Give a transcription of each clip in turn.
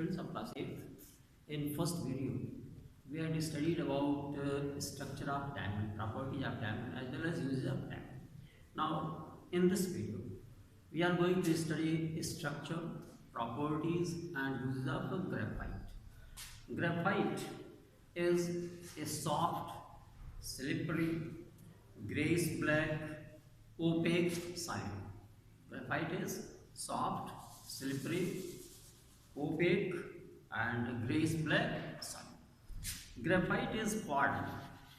Students of class 8, in first video, we had studied about structure of diamond, properties of diamond as well as uses of diamond. Now, in this video, we are going to study structure, properties and uses of graphite. Graphite is a soft, slippery, grayish black, opaque solid. Graphite is soft, slippery, opaque and grayish black solid. Graphite is formed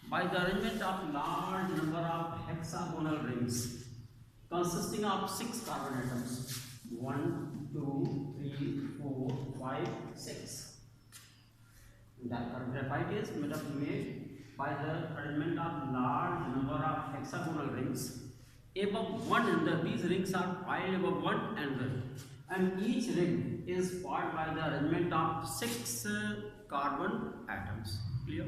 by the arrangement of large number of hexagonal rings consisting of 6 carbon atoms. 1, 2, 3, 4, 5, 6. Graphite is made by the arrangement of large number of hexagonal rings above one another. These rings are piled above one another, and each ring is formed by the arrangement of 6 carbon atoms. Clear?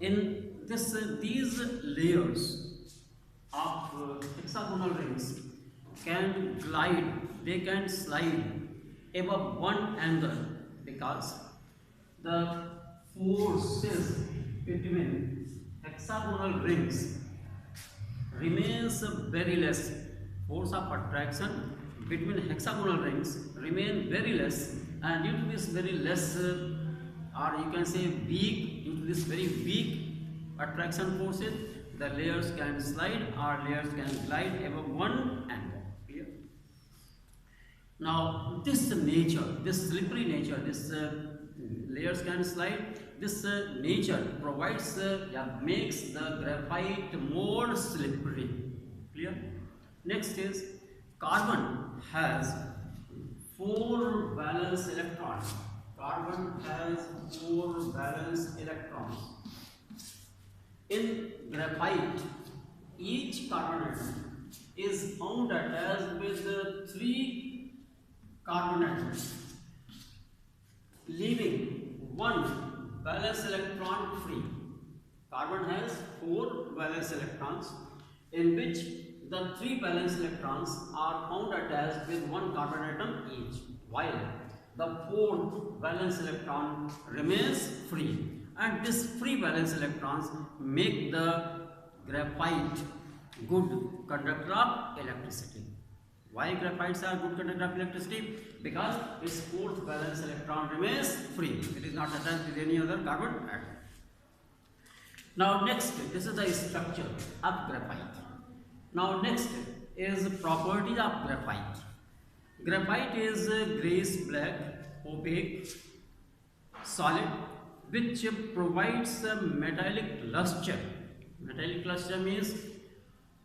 In this, these layers of hexagonal rings can glide, they can slide above one another because the forces between hexagonal rings remains very less. Force of attraction between hexagonal rings remain very less, and due to this very less or you can say weak, due to this very weak attraction forces, the layers can slide or layers can glide above one another. Clear? Now this nature, this slippery nature, this layers can slide, this nature provides makes the graphite more slippery. Clear? Next is carbon has 4 valence electrons. Carbon has 4 valence electrons. In graphite, each carbon atom is found attached with 3 carbon atoms, leaving 1 valence electron free. Carbon has 4 valence electrons, in which the 3 valence electrons are found attached with 1 carbon atom each, while the 4th valence electron remains free. And this free valence electrons make the graphite good conductor of electricity. Why graphites are good conductor of electricity? Because its 4th valence electron remains free. It is not attached with any other carbon atom. Now next, this is the structure of graphite. Now next is properties of graphite. Graphite is grayish black, opaque, solid, which provides a metallic luster. Metallic luster means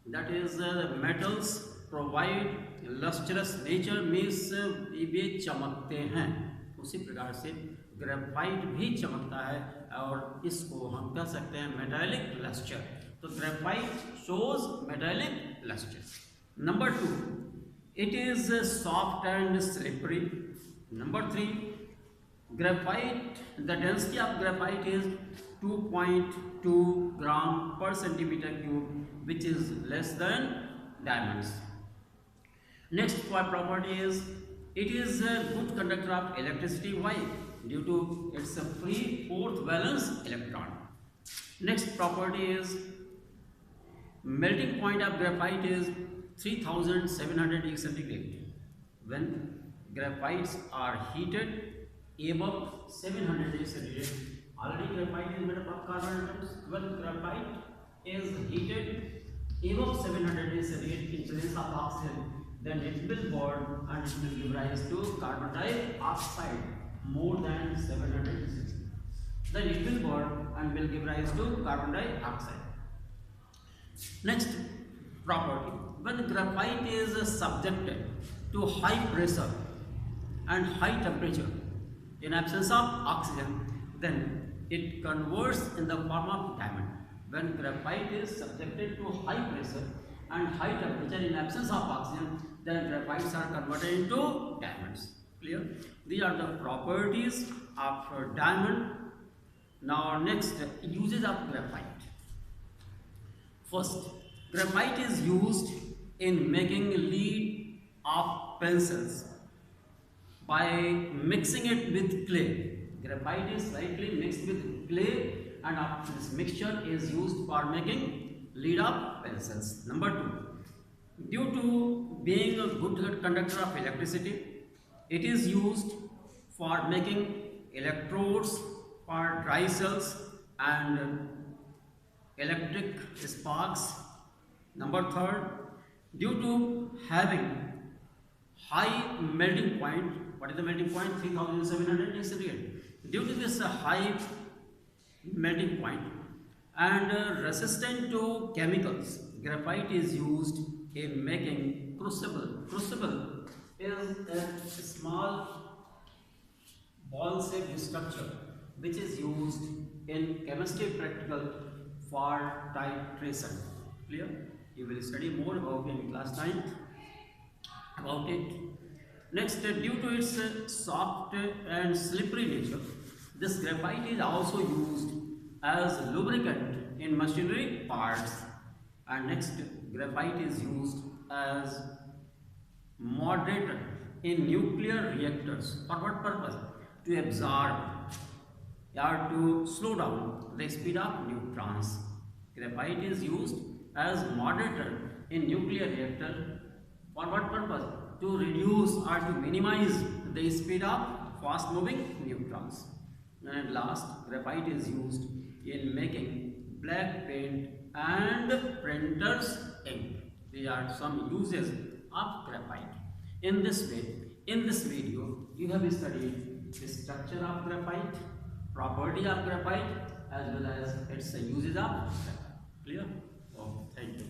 that is the metals provide lustrous nature, means ये चमकते हैं. उसी प्रकार से graphite भी चमकता है और इसको हम कह सकते हैं मेटालिक लस्टर. तो graphite shows metallic luster. Number 2, it is soft and slippery. Number 3, graphite, the density of graphite is 2.2 gram per centimeter cube, which is less than diamonds. Next property is it is a good conductor of electricity. Why? Due to its free 4th valence electron. Next property is melting point of graphite is 3700 degree centigrade. When graphites are heated above 700 degrees centigrade, already graphite is made up of carbon atoms. When graphite is heated above 700 degrees centigrade in presence of oxygen, then it will burn and it will give rise to carbon dioxide more than 700 degrees centigrade. Then it will burn and will give rise to carbon dioxide. Next property, when graphite is subjected to high pressure and high temperature in absence of oxygen, then it converts in the form of diamond. When graphite is subjected to high pressure and high temperature in absence of oxygen, then graphites are converted into diamonds. Clear? These are the properties of diamond. Now next, uses of graphite. First, graphite is used in making lead of pencils. by mixing it with clay. Graphite is slightly mixed with clay, and this mixture is used for making lead of pencils. Number 2, due to being a good conductor of electricity, it is used for making electrodes for dry cells and electric sparks. Number 3, due to having high melting point. What is the melting point? 3700 degrees centigrade. Due to this high melting point and resistant to chemicals, graphite is used in making crucible. Crucible is a small ball-shaped structure which is used in chemistry practical for titration. Clear? You will study more about in class 9 about it. Next, due to its soft and slippery nature, this graphite is also used as lubricant in machinery parts. And next, graphite is used as moderator in nuclear reactors. For what purpose? To absorb or to slow down the speed of neutrons. Graphite is used as moderator in nuclear reactor. For what purpose? To reduce or to minimize the speed of fast moving neutrons. And last, graphite is used in making black paint and printer's ink. These are some uses of graphite. In this way, in this video, you have studied the structure of graphite, property of graphite, as well as its uses of graphite. Clear? Oh, thank you.